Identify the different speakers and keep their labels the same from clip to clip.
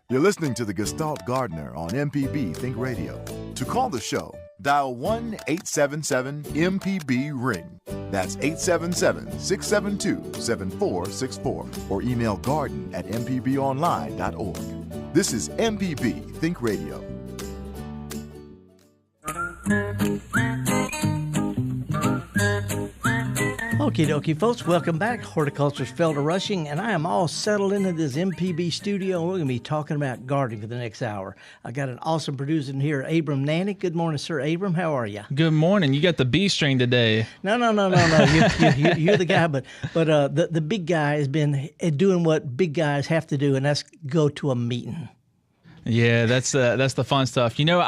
Speaker 1: You're listening to the Gestalt Gardener on MPB Think Radio. To call the show, dial 1-877-MPB-RING. That's 877-672-7464 or email garden@mpbonline.org. This is MPB Think Radio.
Speaker 2: Okie dokie, folks. Welcome back. Horticulturalist Felder Rushing, and I am all settled into this MPB studio. We're going to be talking about gardening for the next hour. I got an awesome producer in here, Abram Nanick. Good morning, sir. Abram, how are you?
Speaker 3: Good morning. You got the B string today.
Speaker 2: No. You're the guy, but the big guy has been doing what big guys have to do, and that's go to a meeting.
Speaker 3: Yeah, that's the fun stuff. You know,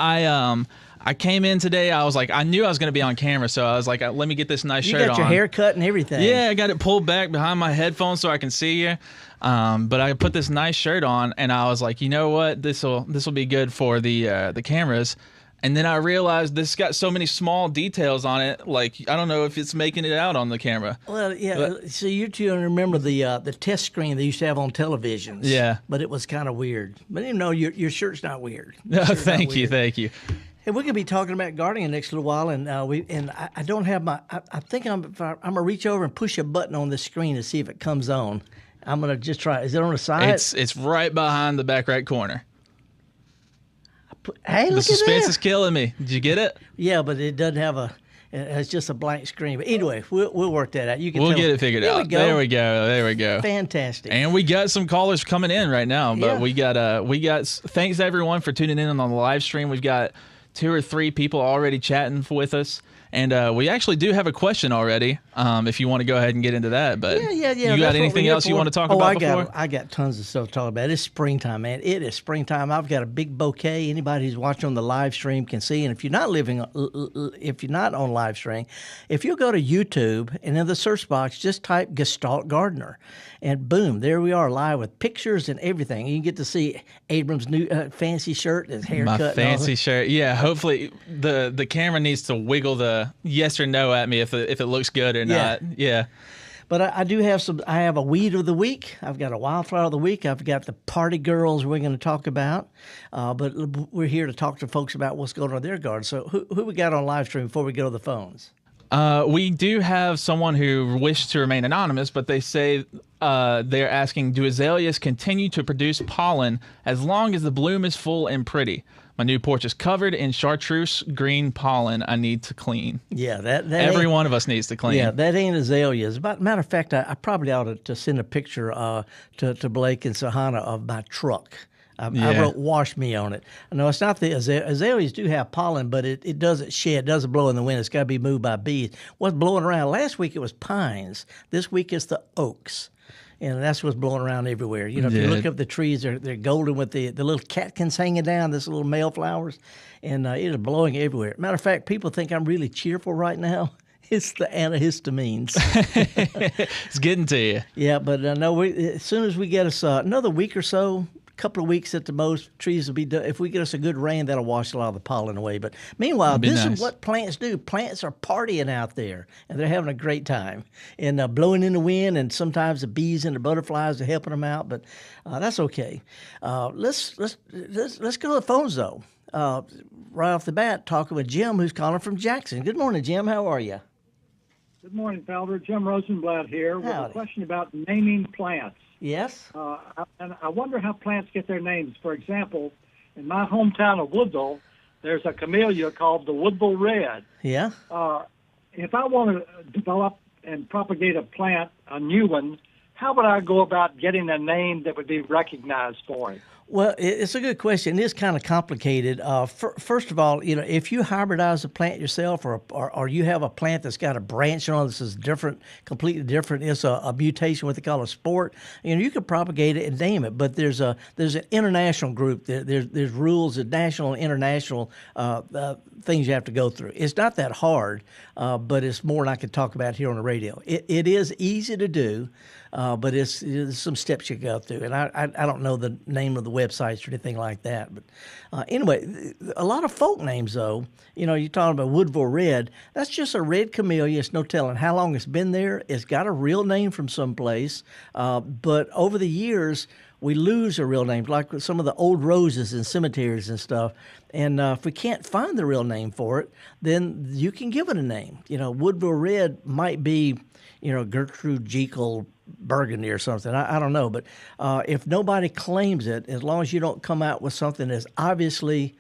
Speaker 3: I came in today. I was like, I knew I was going to be on camera, so I was like, let me get this nice shirt on.
Speaker 2: You got your hair cut and everything.
Speaker 3: Yeah, I got it pulled back behind my headphones so I can see you. But I put this nice shirt on, and I was like, you know what? This will be good for the cameras. And then I realized this got so many small details on it. Like, I don't know if it's making it out on the camera.
Speaker 2: Well, yeah. So you two remember the test screen they used to have on televisions.
Speaker 3: Yeah. But
Speaker 2: it was kind of weird. But you know, your shirt's not weird.
Speaker 3: No, thank you.
Speaker 2: And we're gonna be talking about gardening in the next little while, and I don't have my. I think I'm gonna reach over and push a button on the screen to see if it comes on. I'm gonna just try. Is it on the side?
Speaker 3: It's right behind the back right corner.
Speaker 2: Hey, look at that.
Speaker 3: The suspense is killing me. Did you get it?
Speaker 2: Yeah, but it doesn't have a. It's just a blank screen. But anyway, we'll work that out.
Speaker 3: We'll get it figured out. There we go.
Speaker 2: Fantastic.
Speaker 3: And we got some callers coming in right now. But
Speaker 2: yeah.
Speaker 3: we got. Thanks everyone for tuning in on the live stream. We've got 2 or 3 people already chatting with us. And we actually do have a question already, if you want to go ahead and get into that. But
Speaker 2: yeah.
Speaker 3: You got anything else you want to talk about before?
Speaker 2: I got tons of stuff to talk about. It's springtime, man. It is springtime. I've got a big bouquet. Anybody who's watching on the live stream can see. And if you're not on live stream, if you go to YouTube and in the search box, just type Gestalt Gardener. And boom, there we are live with pictures and everything. You can get to see Abram's new fancy shirt, his haircut.
Speaker 3: My fancy shirt. Yeah, hopefully the camera needs to wiggle the yes or no at me if it looks good or not. Yeah.
Speaker 2: But I do have some. I have a weed of the week. I've got a wildflower of the week. I've got the party girls we're going to talk about. But we're here to talk to folks about what's going on in their garden. So who we got on live stream before we go to the phones?
Speaker 3: We do have someone who wished to remain anonymous, but they say they're asking, do azaleas continue to produce pollen as long as the bloom is full and pretty? My new porch is covered in chartreuse green pollen I need to clean.
Speaker 2: Yeah, that
Speaker 3: every one of us needs to clean.
Speaker 2: Yeah, that ain't azaleas. Matter of fact, I probably ought to send a picture to Blake and Sahana of my truck. I wrote "wash me" on it. No, it's not the azaleas do have pollen, but it doesn't shed, doesn't blow in the wind. It's got to be moved by bees. What's blowing around? Last week it was pines. This week it's the oaks. And that's what's blowing around everywhere. You know, if you look up the trees, they're golden with the little catkins hanging down, this little male flowers, and it is blowing everywhere. Matter of fact, people think I'm really cheerful right now. It's the antihistamines.
Speaker 3: It's getting to you.
Speaker 2: Yeah, but no, as soon as we get us another week or so, couple of weeks at the most, trees will be done. If we get us a good rain, that'll wash a lot of the pollen away. But meanwhile, this is what plants do. Plants are partying out there, and they're having a great time and blowing in the wind. And sometimes the bees and the butterflies are helping them out. But that's okay. Let's go to the phones though. Right off the bat, talking with Jim, who's calling from Jackson. Good morning, Jim. How are you?
Speaker 4: Good morning, Felder. Jim Rosenblatt here with a question about naming plants.
Speaker 2: Yes.
Speaker 4: And I wonder how plants get their names. For example, in my hometown of Woodville, there's a camellia called the Woodville Red.
Speaker 2: Yeah.
Speaker 4: If I want to develop and propagate a plant, a new one, how would I go about getting a name that would be recognized for it?
Speaker 2: Well, it's a good question. It is kind of complicated. First of all, you know, if you hybridize a plant yourself, or you have a plant that's got a branch on it that's different, completely different, it's a mutation, what they call a sport. You know, you could propagate it and name it. But there's an international group. There's rules, national and international things you have to go through. It's not that hard, but it's more than I could talk about here on the radio. It is easy to do. But it's some steps you go through, and I don't know the name of the websites or anything like that. But anyway, a lot of folk names, though, you know, you're talking about Woodville Red. That's just a red camellia. It's no telling how long it's been there. It's got a real name from someplace. But over the years, we lose our real names, like some of the old roses in cemeteries and stuff. And if we can't find the real name for it, then you can give it a name. Woodville Red might be, Gertrude Jekyll Burgundy or something. I don't know. But if nobody claims it, as long as you don't come out with something that's obviously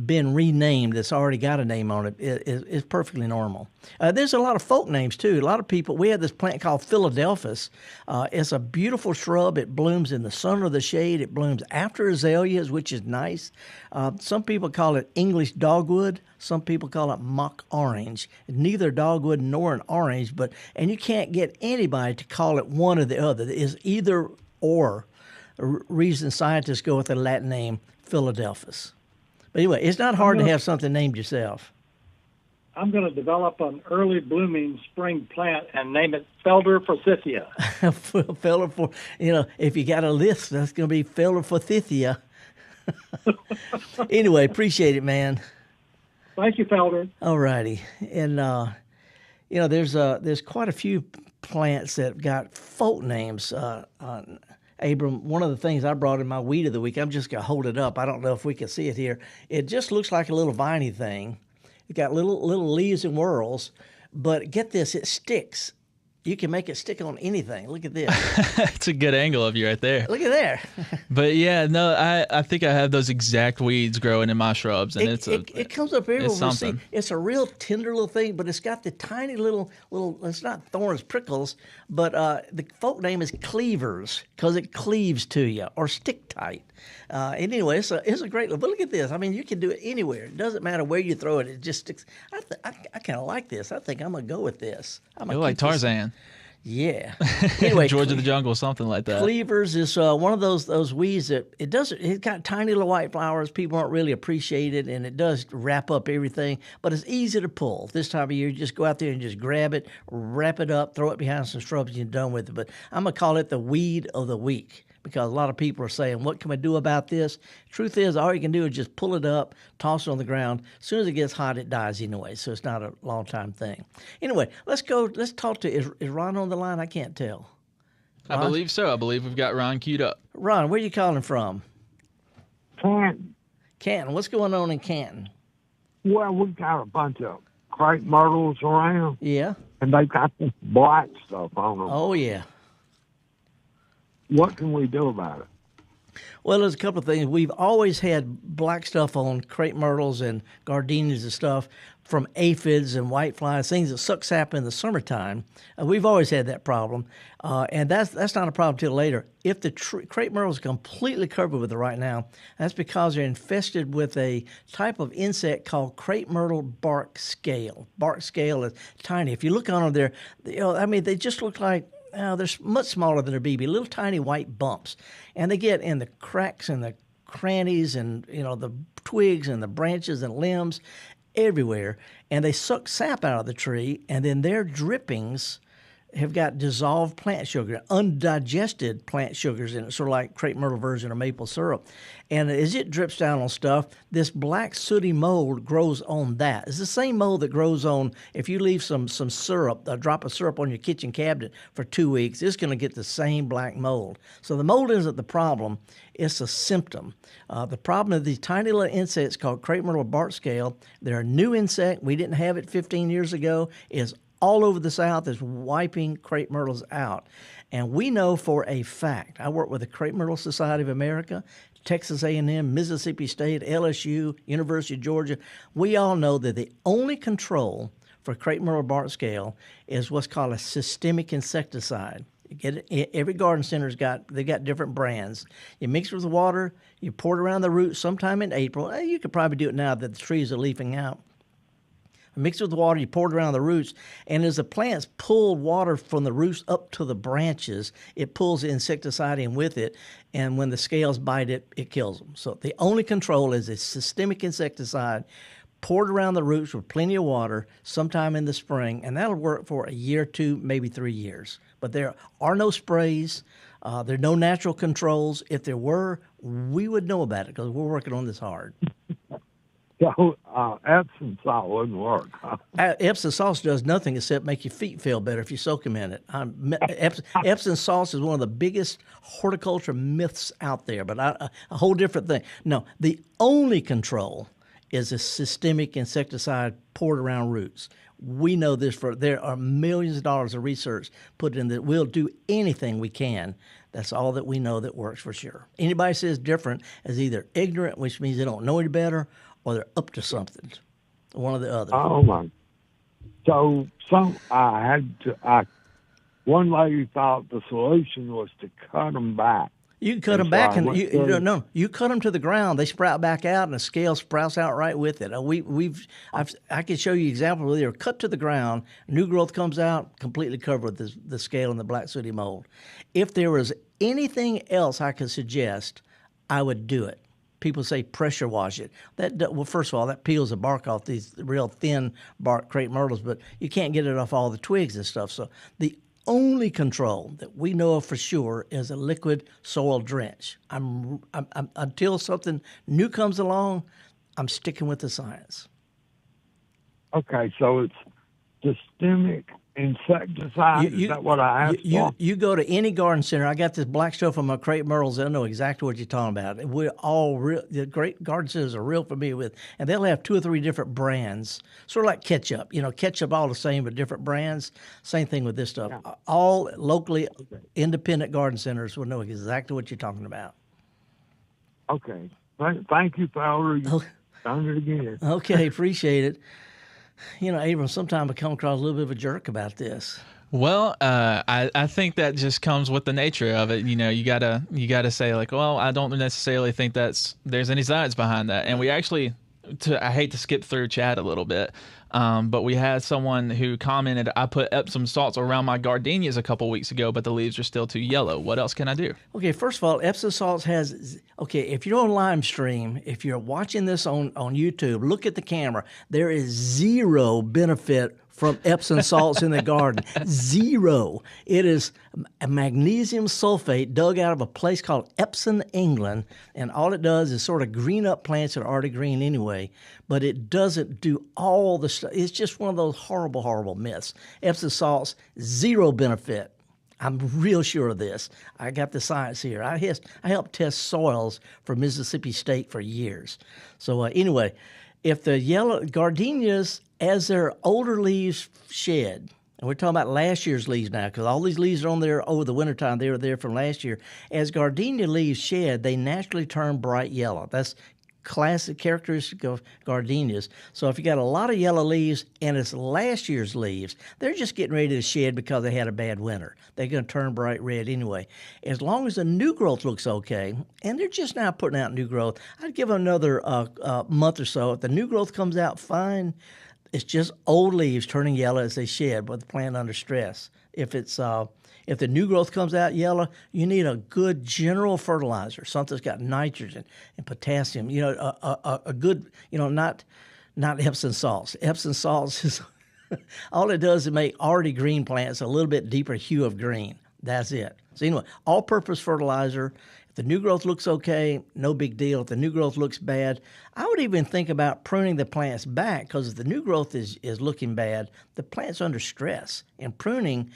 Speaker 2: been renamed, that's already got a name on it, is perfectly normal. There's a lot of folk names too. A lot of people, we have this plant called Philadelphus. It's a beautiful shrub. It blooms in the sun or the shade. It blooms after azaleas, which is nice. Some people call it English dogwood. Some people call it mock orange. Neither dogwood nor an orange, and you can't get anybody to call it one or the other. It is either or. Reason scientists go with the Latin name Philadelphus. But anyway, it's not hard to have something named yourself.
Speaker 4: I'm going to develop an early blooming spring plant and name it Felder Forsythia.
Speaker 2: Felder if you got a list, that's going to be Felder Forsythia. Anyway, appreciate it, man.
Speaker 4: Thank you, Felder.
Speaker 2: All righty. And, there's quite a few plants that got folk names. Abram, one of the things I brought in my weed of the week, I'm just going to hold it up. I don't know if we can see it here. It just looks like a little viney thing. It got little leaves and whorls, but get this, it sticks. You can make it stick on anything. Look at this.
Speaker 3: It's a good angle of you right there.
Speaker 2: Look at there.
Speaker 3: But yeah, no, I think I have those exact weeds growing in my shrubs, and
Speaker 2: it comes up everywhere.
Speaker 3: It's something.
Speaker 2: See, it's a real tender little thing, but it's got the tiny little. It's not thorns, prickles, but the folk name is cleavers because it cleaves to you, or stick tight. Anyway, it's a great little. But look at this. I mean, you can do it anywhere. It doesn't matter where you throw it. It just sticks. I kind of like this. I think I'm gonna go with this.
Speaker 3: You're like Tarzan.
Speaker 2: Yeah. Anyway,
Speaker 3: George of the Jungle, something like that.
Speaker 2: Cleavers is one of those weeds that it's got tiny little white flowers. People aren't really appreciate it, and it does wrap up everything. But it's easy to pull. This time of year, you just go out there and just grab it, wrap it up, throw it behind some shrubs, and you're done with it. But I'm gonna call it the weed of the week, because a lot of people are saying, what can we do about this? Truth is, all you can do is just pull it up, toss it on the ground. As soon as it gets hot, it dies anyway, so it's not a long-time thing. Anyway, let's talk to, is Ron on the line? I can't tell. Ron?
Speaker 3: I believe so. I believe we've got Ron queued up.
Speaker 2: Ron, where are you calling from?
Speaker 5: Canton.
Speaker 2: Canton. What's going on in Canton?
Speaker 5: Well, we got a bunch of crepe myrtles around.
Speaker 2: Yeah.
Speaker 5: And they got this black stuff on them.
Speaker 2: Oh, yeah.
Speaker 5: What can we do about it?
Speaker 2: Well, there's a couple of things. We've always had black stuff on crepe myrtles and gardenias and stuff from aphids and whiteflies, things that suck sap in the summertime. We've always had that problem, and that's not a problem till later. If the crepe myrtle is completely covered with it right now, that's because they're infested with a type of insect called crepe myrtle bark scale. Bark scale is tiny. If you look on them, they just look like, they're much smaller than a BB, little tiny white bumps. And they get in the cracks and the crannies and, the twigs and the branches and limbs everywhere. And they suck sap out of the tree, and then their drippings have got dissolved plant sugar, undigested plant sugars in it, sort of like crepe myrtle version of maple syrup. And as it drips down on stuff, this black sooty mold grows on that. It's the same mold that grows on, if you leave some syrup, a drop of syrup on your kitchen cabinet for 2 weeks, it's going to get the same black mold. So the mold isn't the problem, it's a symptom. The problem of these tiny little insects called crepe myrtle bark scale, they're a new insect. We didn't have it 15 years ago. It's all over the South is wiping crepe myrtles out. And we know for a fact, I work with the Crepe Myrtle Society of America, Texas A&M, Mississippi State, LSU, University of Georgia. We all know that the only control for crepe myrtle bark scale is what's called a systemic insecticide. You get it, every garden center's got different brands. You mix it with water, you pour it around the roots sometime in April. You could probably do it now that the trees are leafing out. Mix it with water, you pour it around the roots, and as the plants pull water from the roots up to the branches, it pulls the insecticide in with it, and when the scales bite it, it kills them. So the only control is a systemic insecticide poured around the roots with plenty of water sometime in the spring, and that'll work for a year or two, maybe 3 years. But there are no sprays. There are no natural controls. If there were, we would know about it because we're working on this hard.
Speaker 5: So Epsom salt wouldn't work, huh?
Speaker 2: Epsom salts does nothing except make your feet feel better if you soak them in it. Epsom salts is one of the biggest horticulture myths out there, but a whole different thing. No, the only control is a systemic insecticide poured around roots. We know this there are millions of dollars of research put in that. We'll do anything we can. That's all that we know that works for sure. Anybody says different is either ignorant, which means they don't know any better, or they're up to something. One or the other.
Speaker 5: Oh my! So one lady thought the solution was to cut them back.
Speaker 2: You can cut them back, and you cut them to the ground. They sprout back out, and the scale sprouts out right with it. I can show you examples where they're cut to the ground, new growth comes out, completely covered with the scale and the black sooty mold. If there was anything else I could suggest, I would do it. People say pressure wash it. Well, first of all, that peels the bark off these real thin bark crepe myrtles, but you can't get it off all the twigs and stuff. So the only control that we know of for sure is a liquid soil drench. Until something new comes along, I'm sticking with the science.
Speaker 5: Okay, so it's systemic insecticide. Is that what I asked for?
Speaker 2: You go to any garden center. I got this black stuff on my crepe myrtles. They'll know exactly what you're talking about. We're all the great garden centers are real familiar with, and they'll have 2 or 3 different brands, sort of like ketchup. Ketchup all the same, but different brands. Same thing with this stuff. Yeah. All locally independent garden centers will know exactly what you're talking about.
Speaker 5: Okay. Thank you, Felder. You've done it again.
Speaker 2: Okay, appreciate it. Abram, sometimes I come across a little bit of a jerk about this.
Speaker 3: Well, I think that just comes with the nature of it. You gotta say like, well, I don't necessarily think there's any science behind that. And we actually, I hate to skip through chat a little bit, but we had someone who commented, I put Epsom salts around my gardenias a couple weeks ago, but the leaves are still too yellow. What else can I do? Okay,
Speaker 2: first of all, Epsom salts if you're on live stream, if you're watching this on YouTube, look at the camera. There is zero benefit from Epsom salts in the garden. Zero. It is a magnesium sulfate dug out of a place called Epsom, England, and all it does is sort of green up plants that are already green anyway, but it doesn't do all the stuff. It's just one of those horrible, horrible myths. Epsom salts, zero benefit. I'm real sure of this. I got the science here. I helped test soils for Mississippi State for years. So anyway, if the yellow gardenias, as their older leaves shed, and we're talking about last year's leaves now because all these leaves are on there over the wintertime. They were there from last year. As gardenia leaves shed, they naturally turn bright yellow. That's classic characteristic of gardenias. So if you got a lot of yellow leaves and it's last year's leaves, they're just getting ready to shed because they had a bad winter. They're going to turn bright red anyway. As long as the new growth looks okay, and they're just now putting out new growth, I'd give them another month or so. If the new growth comes out fine, it's just old leaves turning yellow as they shed with the plant under stress. If the new growth comes out yellow, you need a good general fertilizer, something that's got nitrogen and potassium. A good, not Epsom salts. Epsom salts is all it does is make already green plants a little bit deeper hue of green. That's it. So anyway, all-purpose fertilizer. If the new growth looks okay, no big deal. If the new growth looks bad, I would even think about pruning the plants back because if the new growth is looking bad, the plant's under stress. And pruning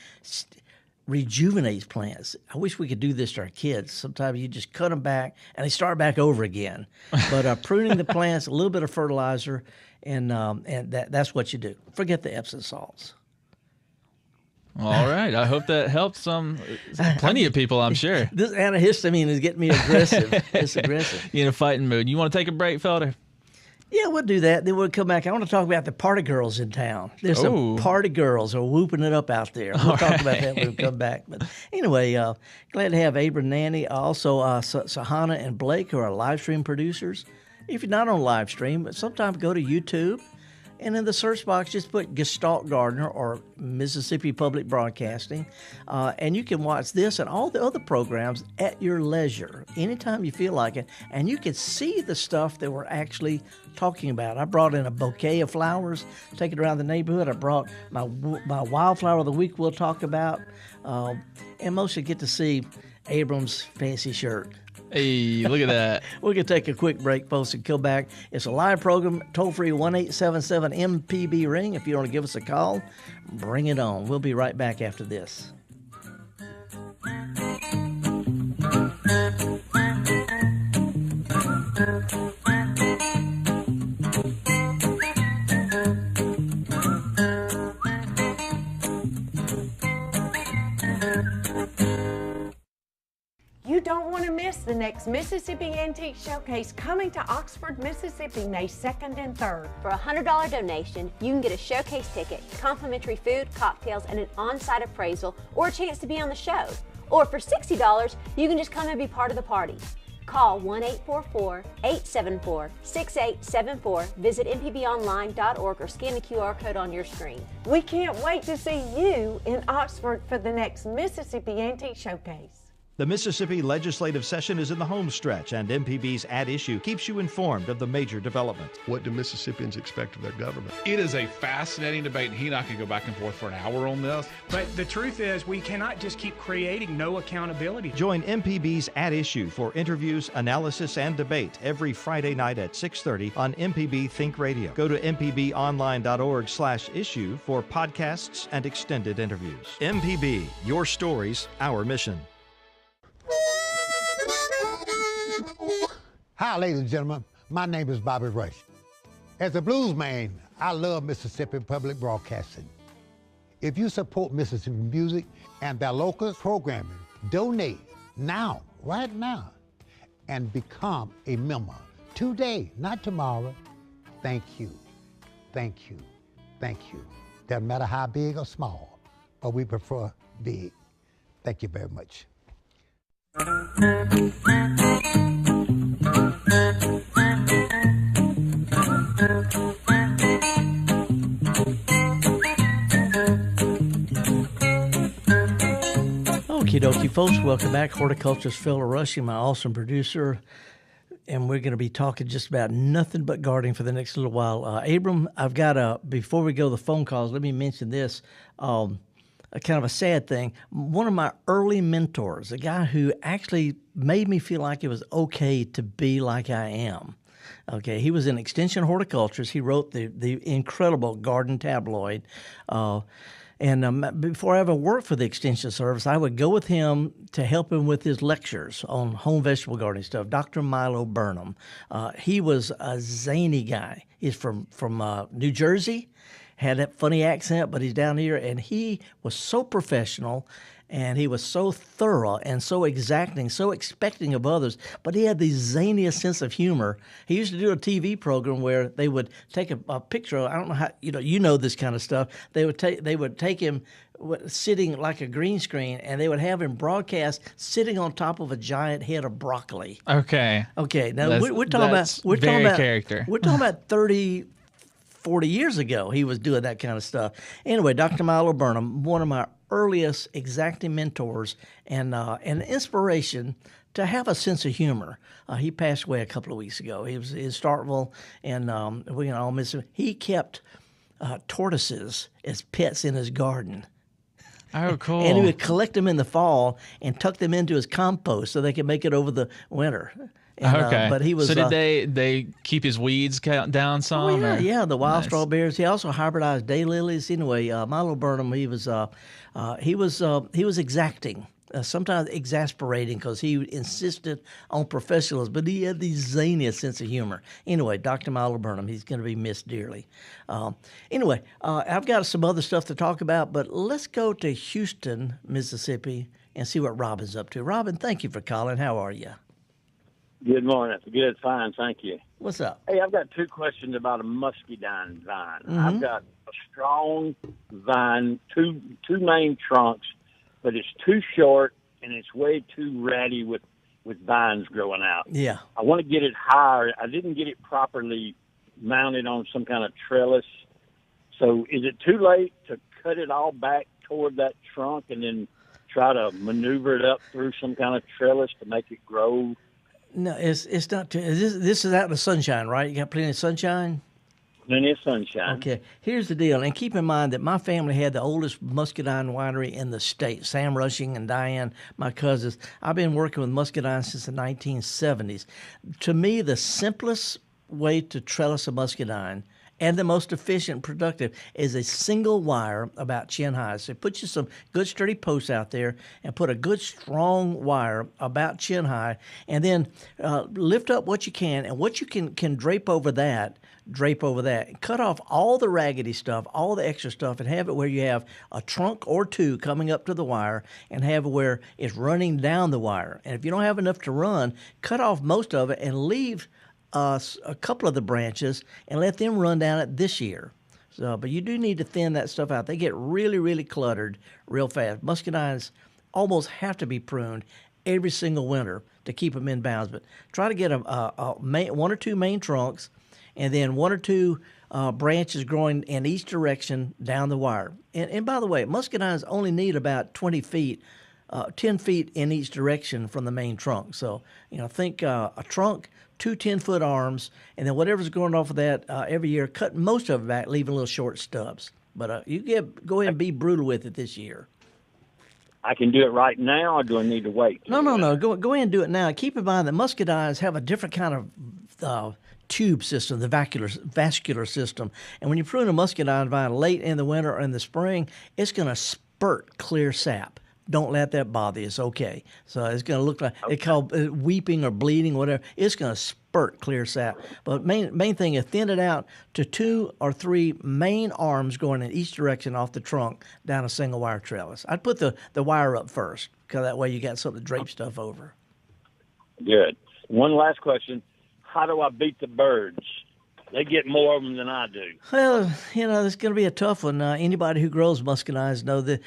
Speaker 2: rejuvenates plants. I wish we could do this to our kids. Sometimes you just cut them back and they start back over again. But pruning the plants, a little bit of fertilizer, and that's what you do. Forget the Epsom salts.
Speaker 3: All right. I hope that helps plenty of people, I'm sure.
Speaker 2: This antihistamine is getting me aggressive. It's aggressive.
Speaker 3: You're in a fighting mood. You want to take a break, Felder?
Speaker 2: Yeah, we'll do that. Then we'll come back. I want to talk about the party girls in town. There's some party girls are whooping it up out there. We'll talk about that when we come back. But anyway, glad to have Abram, Nanny, also Sahana and Blake, who are live stream producers. If you're not on live stream, sometimes go to YouTube. And in the search box, just put Gestalt Gardener or Mississippi Public Broadcasting, and you can watch this and all the other programs at your leisure, anytime you feel like it. And you can see the stuff that we're actually talking about. I brought in a bouquet of flowers, take it around the neighborhood. I brought my wildflower of the week we'll talk about, and mostly get to see Abram's fancy shirt.
Speaker 3: Hey, look at that.
Speaker 2: We're going to take a quick break, folks, and come back. It's a live program, toll-free 1-877-MPB-RING. If you want to give us a call, bring it on. We'll be right back after this.
Speaker 6: You don't want to miss the next Mississippi Antique Showcase coming to Oxford, Mississippi, May 2nd and 3rd.
Speaker 7: For a $100 donation, you can get a showcase ticket, complimentary food, cocktails, and an on-site appraisal, or a chance to be on the show. Or for $60, you can just come and be part of the party. Call 1-844-874-6874, visit mpbonline.org, or scan the QR code on your screen.
Speaker 6: We can't wait to see you in Oxford for the next Mississippi Antique Showcase.
Speaker 8: The Mississippi legislative session is in the home stretch, and MPB's At Issue keeps you informed of the major developments.
Speaker 9: What do Mississippians expect of their government?
Speaker 10: It is a fascinating debate, and he and I could go back and forth for an hour on this.
Speaker 11: But the truth is, we cannot just keep creating no accountability.
Speaker 8: Join MPB's At Issue for interviews, analysis, and debate every Friday night at 6:30 on MPB Think Radio. Go to mpbonline.org/issue for podcasts and extended interviews. MPB, your stories, our mission.
Speaker 12: Hi, ladies and gentlemen. My name is Bobby Rush. As a blues man, I love Mississippi Public Broadcasting. If you support Mississippi music and their local programming, donate now, right now, and become a member today, not tomorrow. Thank you, thank you, thank you. Doesn't matter how big or small, but we prefer big. Thank you very much.
Speaker 2: Okie dokie, folks. Welcome back. Horticulturalist Felder Rushing, my awesome producer. And we're going to be talking just about nothing but gardening for the next little while. Abram, I've got before we go to the phone calls, let me mention this. A kind of a sad thing. One of my early mentors, a guy who actually made me feel like it was okay to be like I am. Okay, he was an extension horticulturist. He wrote the incredible Garden Tabloid. And before I ever worked for the Extension Service, I would go with him to help him with his lectures on home vegetable gardening stuff. Dr. Milo Burnham. He was a zany guy. He's from New Jersey. Had that funny accent, but he's down here, and he was so professional, and he was so thorough and so exacting, so expecting of others, but he had the zaniest sense of humor. He used to do a TV program where they would take a picture of, I don't know how, you know this kind of stuff. They would take him sitting like a green screen, and they would have him broadcast sitting on top of a giant head of broccoli.
Speaker 3: Okay.
Speaker 2: Now we're talking about
Speaker 3: character.
Speaker 2: We're talking about 40 years ago, he was doing that kind of stuff. Anyway, Dr. Milo Burnham, one of my earliest exacting mentors and an inspiration to have a sense of humor. He passed away a couple of weeks ago. He was in Starkville, and we can all miss him. He kept tortoises as pets in his garden.
Speaker 3: Oh, cool.
Speaker 2: And he would collect them in the fall and tuck them into his compost so they could make it over the winter. And,
Speaker 3: okay.
Speaker 2: But he was.
Speaker 3: So did they keep his weeds down some?
Speaker 2: Oh, yeah, the wild
Speaker 3: Nice.
Speaker 2: strawberries. He also hybridized daylilies. Anyway, Milo Burnham, he was exacting, sometimes exasperating because he insisted on professionalism, but he had the zaniest sense of humor. Anyway, Dr. Milo Burnham, he's going to be missed dearly. Anyway, I've got some other stuff to talk about, but let's go to Houston, Mississippi, and see what Robin's up to. Robin, thank you for calling. How are you?
Speaker 13: Good morning. Good, fine, thank you.
Speaker 2: What's up?
Speaker 13: Hey, I've got two questions about a muscadine vine.
Speaker 2: Mm-hmm.
Speaker 13: I've got a strong vine, two main trunks, but it's too short and it's way too ratty with vines growing out.
Speaker 2: Yeah.
Speaker 13: I want to get it higher. I didn't get it properly mounted on some kind of trellis. So is it too late to cut it all back toward that trunk and then try to maneuver it up through some kind of trellis to make it grow?
Speaker 2: No, it's not too. This is out in the sunshine, right? You got plenty of sunshine?
Speaker 13: Plenty of sunshine.
Speaker 2: Okay, here's the deal, and keep in mind that my family had the oldest Muscadine winery in the state. Sam Rushing and Diane, my cousins. I've been working with Muscadine since the 1970s. To me, the simplest way to trellis a Muscadine and the most efficient and productive is a single wire about chin high. So put you some good sturdy posts out there and put a good strong wire about chin high, and then lift up what you can, and what you can drape over that. Cut off all the raggedy stuff, all the extra stuff, and have it where you have a trunk or two coming up to the wire, and have it where it's running down the wire. And if you don't have enough to run, cut off most of it and leave a couple of the branches and let them run down it this year. So, but you do need to thin that stuff out. They get really, really cluttered real fast. Muscadines almost have to be pruned every single winter to keep them in bounds. But try to get one or two main trunks, and then one or two branches growing in each direction down the wire. And by the way, Muscadines only need about 20 feet, 10 feet in each direction from the main trunk. So, think a trunk, two 10-foot arms, and then whatever's going off of that every year, cut most of it back, leaving little short stubs. But go ahead and be brutal with it this year.
Speaker 13: I can do it right now, or do I need to wait?
Speaker 2: No. Go ahead and do it now. Keep in mind that Muscadines have a different kind of tube system, the vascular system. And when you prune a Muscadine vine late in the winter or in the spring, it's going to spurt clear sap. Don't let that bother you. It's okay. So it's going to look like it's called weeping or bleeding, whatever. It's going to spurt clear sap. But main thing is thin it out to 2 or 3 main arms going in each direction off the trunk down a single wire trellis. I'd put the wire up first, because that way you got something to drape stuff over.
Speaker 13: Good. One last question. How do I beat the birds? They get more of them than I do.
Speaker 2: Well, it's going to be a tough one. Anybody who grows muscadines know that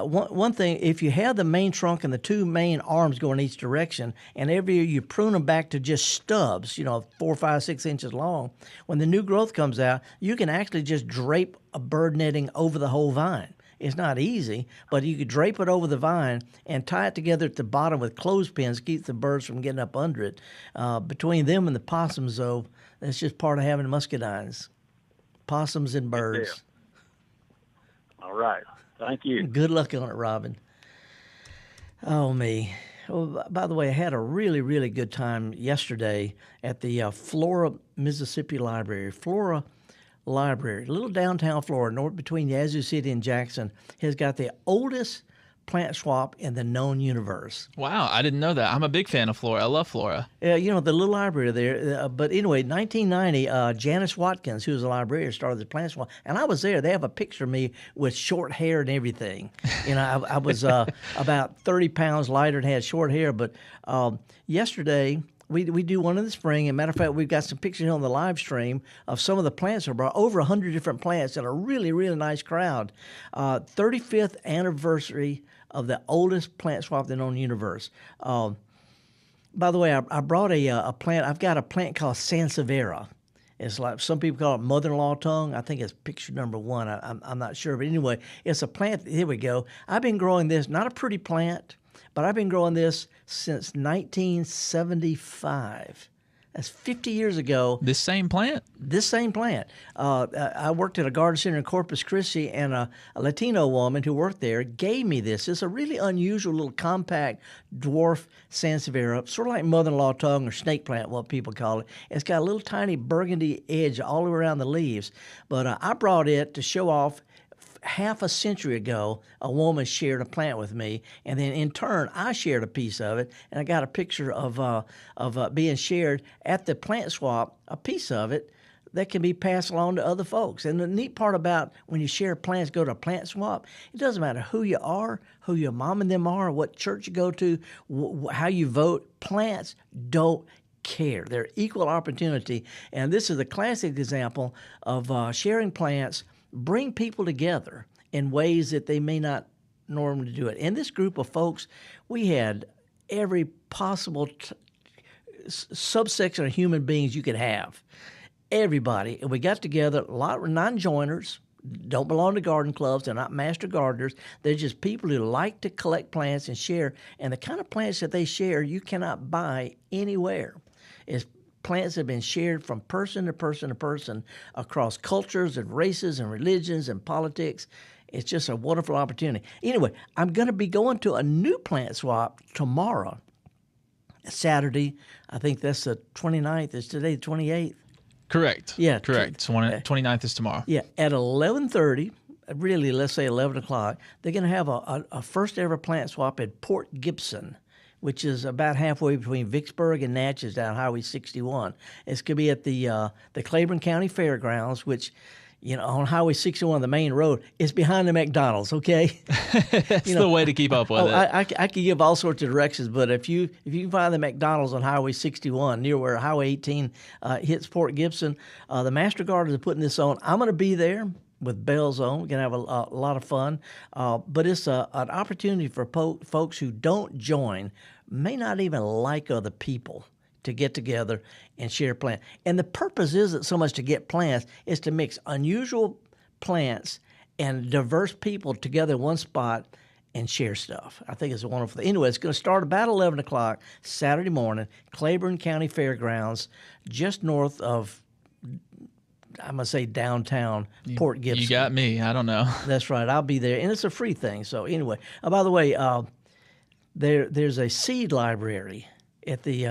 Speaker 2: one thing, if you have the main trunk and the 2 main arms going each direction, and every year you prune them back to just stubs, 4, 5, 6 inches long, when the new growth comes out, you can actually just drape a bird netting over the whole vine. It's not easy, but you could drape it over the vine and tie it together at the bottom with clothespins, keep the birds from getting up under it. Between them and the possums, though, that's just part of having muscadines. Possums and birds.
Speaker 13: All right. Thank you.
Speaker 2: Good luck on it, Robin. Oh, me. Oh, by the way, I had a really, really good time yesterday at the Flora, Mississippi Library. Flora Library, little downtown Florida, north between Yazoo City and Jackson, has got the oldest plant swap in the known universe.
Speaker 3: Wow, I didn't know that. I'm a big fan of Flora. I love Flora.
Speaker 2: The little library there. But anyway, 1990, Janice Watkins, who was a librarian, started the plant swap, and I was there. They have a picture of me with short hair and everything. I was about 30 pounds lighter and had short hair. But yesterday, we do one in the spring. As a matter of fact, we've got some pictures on the live stream of some of the plants that are brought, over 100 different plants, and a really, really nice crowd. 35th anniversary of the oldest plant swap in the known universe. By the way, I brought a plant. I've got a plant called Sansevieria. It's like some people call it mother-in-law tongue. I think it's picture number 1. I'm not sure. But anyway, it's a plant. Here we go. I've been growing this, not a pretty plant, but I've been growing this since 1975. That's 50 years ago.
Speaker 3: This same plant?
Speaker 2: This same plant. I worked at a garden center in Corpus Christi, and a Latino woman who worked there gave me this. It's a really unusual little compact dwarf Sansevieria, sort of like mother-in-law tongue or snake plant, what people call it. It's got a little tiny burgundy edge all around the leaves. But I brought it to show off. Half a century ago, a woman shared a plant with me, and then in turn, I shared a piece of it, and I got a picture of being shared at the plant swap, a piece of it that can be passed along to other folks. And the neat part about when you share plants, go to a plant swap, it doesn't matter who you are, who your mom and them are, what church you go to, how you vote. Plants don't care. They're equal opportunity, and this is a classic example of sharing plants bring people together in ways that they may not normally do it. In this group of folks, we had every possible subsection of human beings you could have. Everybody. And we got together, a lot of non-joiners, don't belong to garden clubs. They're not master gardeners. They're just people who like to collect plants and share. And the kind of plants that they share, you cannot buy anywhere. It's plants have been shared from person to person to person across cultures and races and religions and politics. It's just a wonderful opportunity. Anyway, I'm going to be going to a new plant swap tomorrow, Saturday. I think that's the 29th. It's today the 28th.
Speaker 3: Correct.
Speaker 2: Yeah.
Speaker 3: Correct. 29th is tomorrow.
Speaker 2: Yeah, at 11:30, really, let's say 11 o'clock, they're going to have a first ever plant swap at Port Gibson, which is about halfway between Vicksburg and Natchez down Highway 61. It's going to be at the Claiborne County Fairgrounds, which, on Highway 61, the main road, is behind the McDonald's, okay?
Speaker 3: It's the way to keep up with it.
Speaker 2: I could give all sorts of directions, but if you can find the McDonald's on Highway 61, near where Highway 18 hits Port Gibson, the Master Gardeners are putting this on. I'm going to be there with bells on. We're going to have a lot of fun. But it's an opportunity for folks who don't join, may not even like other people, to get together and share plants. And the purpose isn't so much to get plants, it's to mix unusual plants and diverse people together in one spot and share stuff. I think it's a wonderful thing. Anyway, it's going to start about 11 o'clock Saturday morning, Claiborne County Fairgrounds, just north of, I'm going to say downtown Port Gibson.
Speaker 3: You got me. I don't know.
Speaker 2: That's right. I'll be there. And it's a free thing. So anyway, by the way, there's a seed library at the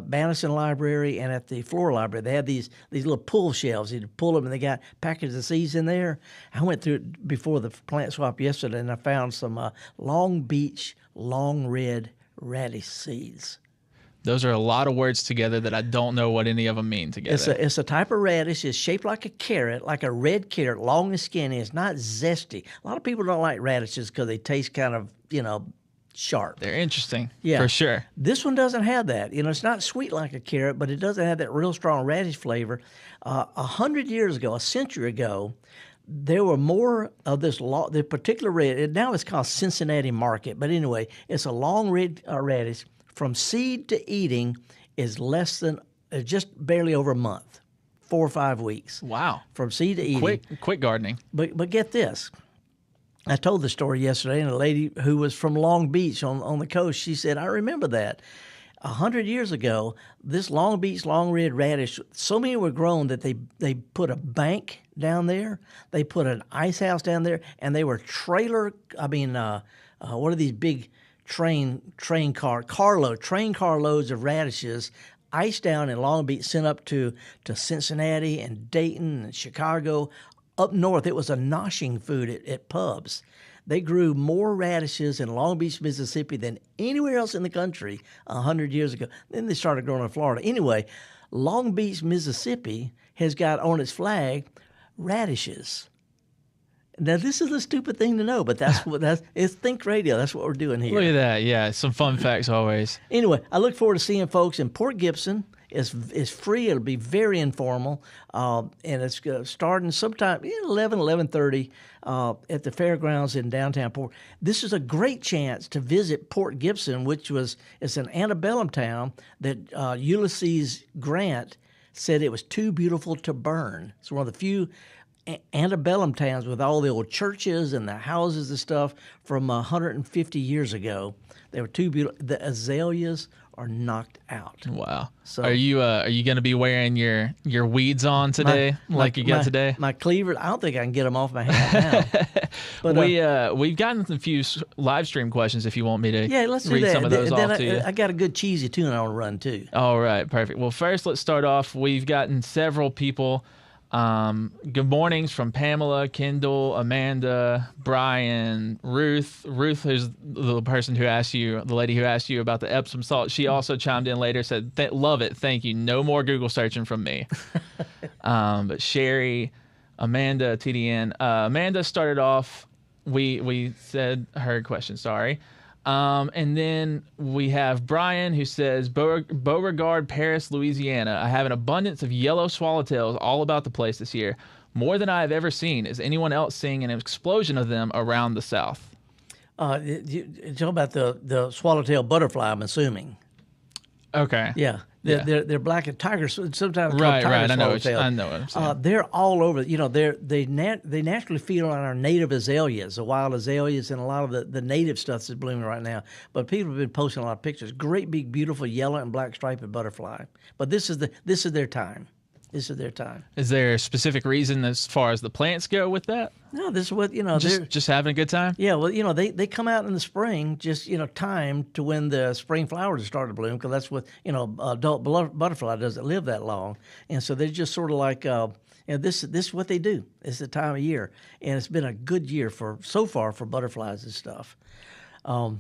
Speaker 2: Banison Library and at the Flora Library. They have these little pull shelves. You pull them, and they got packets of seeds in there. I went through it before the plant swap yesterday, and I found some Long Beach long red radish seeds.
Speaker 3: Those are a lot of words together that I don't know what any of them mean together.
Speaker 2: It's a type of radish. It's shaped like a carrot, like a red carrot, long and skinny. It's not zesty. A lot of people don't like radishes because they taste kind of, sharp.
Speaker 3: They're interesting,
Speaker 2: yeah,
Speaker 3: for sure.
Speaker 2: This one doesn't have that. It's not sweet like a carrot, but it doesn't have that real strong radish flavor. 100 years ago, a century ago, there were more of the particular red. Now it's called Cincinnati Market, but anyway, it's a long red radish. From seed to eating is less than just barely over a month, 4 or 5 weeks.
Speaker 3: Wow!
Speaker 2: From seed to eating,
Speaker 3: quick gardening.
Speaker 2: But get this. I told the story yesterday, and a lady who was from Long Beach on the coast, she said, I remember that. 100 years ago, this Long Beach long red radish, so many were grown that they put a bank down there, they put an ice house down there, and they were what are these big train car loads of radishes iced down in Long Beach, sent up to Cincinnati and Dayton and Chicago. Up north, it was a noshing food at pubs. They grew more radishes in Long Beach, Mississippi than anywhere else in the country 100 years ago. Then they started growing in Florida. Anyway, Long Beach, Mississippi has got on its flag radishes. Now, this is a stupid thing to know, but it's Think Radio. That's what we're doing here.
Speaker 3: Look at that. Yeah, some fun facts always.
Speaker 2: Anyway, I look forward to seeing folks in Port Gibson. It's free. It'll be very informal, and it's starting sometime 11:30 at the fairgrounds in downtown Port. This is a great chance to visit Port Gibson, it's an antebellum town that Ulysses Grant said it was too beautiful to burn. It's one of the few antebellum towns with all the old churches and the houses and stuff from 150 years ago. They were too beautiful. The azaleas are knocked out.
Speaker 3: Wow. So are you going to be wearing your weeds on today you got today?
Speaker 2: My cleaver, I don't think I can get them off my hand now. But
Speaker 3: we've gotten a few live stream questions if you want me to
Speaker 2: let's
Speaker 3: read
Speaker 2: do that.
Speaker 3: some of those off to you.
Speaker 2: I got a good cheesy tune I want to run too.
Speaker 3: All right, perfect. Well, first let's start off. We've gotten several people. Good mornings from Pamela, Kendall, Amanda, Brian, Ruth. Ruth is the person who asked you, the lady who asked you about the Epsom salt. She also chimed in later, said, love it, thank you. No more Google searching from me. But Sherry, Amanda, TDN. Amanda started off, we said her question, sorry. And then we have Brian who says, Beauregard, Paris, Louisiana. I have an abundance of yellow swallowtails all about the place this year. More than I have ever seen. Is anyone else seeing an explosion of them around the South?
Speaker 2: You're talking about the swallowtail butterfly, I'm assuming.
Speaker 3: Okay.
Speaker 2: Yeah. They're black and tigers. Sometimes
Speaker 3: right.
Speaker 2: I
Speaker 3: know what I'm saying.
Speaker 2: They're all over. They naturally feed on our native azaleas, the wild azaleas, and a lot of the native stuff that's blooming right now. But people have been posting a lot of pictures. Great big beautiful yellow and black striped butterfly. But this is their time. This is their time.
Speaker 3: Is there a specific reason as far as the plants go with that?
Speaker 2: No, this is what,
Speaker 3: Just having a good time?
Speaker 2: Yeah, well, they come out in the spring, just, time to when the spring flowers start to bloom, because that's what, adult butterfly doesn't live that long. And so they're just sort of like, this is what they do. It's the time of year. And it's been a good year so far for butterflies and stuff. Let